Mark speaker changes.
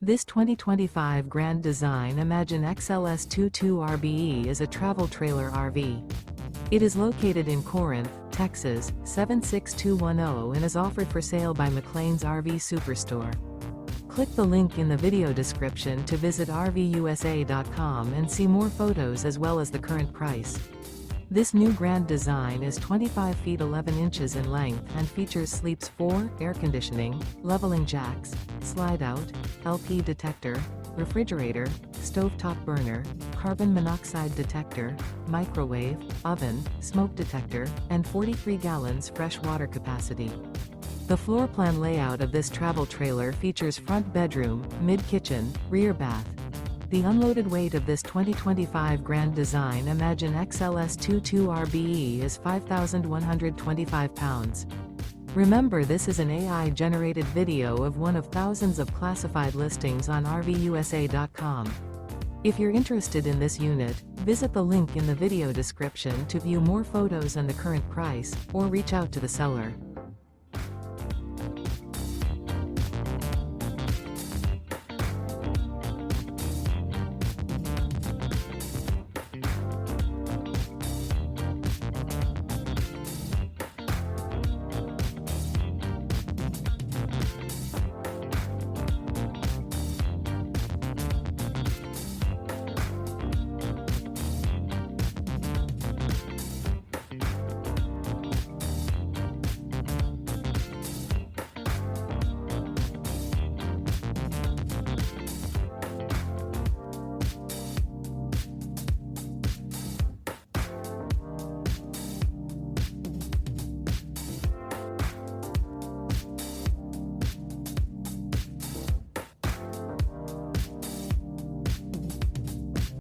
Speaker 1: This 2025 Grand Design Imagine XLS 22 RBE is a travel trailer RV. It is located in Corinth, Texas, 76210 and is offered for sale by McClain's RV Superstore. Click the link in the video description to visit RVUSA.com and see more photos as well as the current price. This new Grand Design is 25 feet 11 inches in length and features sleeps 4, air conditioning, leveling jacks, slide-out, LP detector, refrigerator, stovetop burner, carbon monoxide detector, microwave, oven, smoke detector, and 43 gallons fresh water capacity. The floor plan layout of this travel trailer features front bedroom, mid-kitchen, rear bath. The unloaded weight of this 2025 Grand Design Imagine XLS 22 RBE is 5,125 pounds. Remember, this is an AI-generated video of one of thousands of classified listings on RVUSA.com. If you're interested in this unit, visit the link in the video description to view more photos and the current price, or reach out to the seller.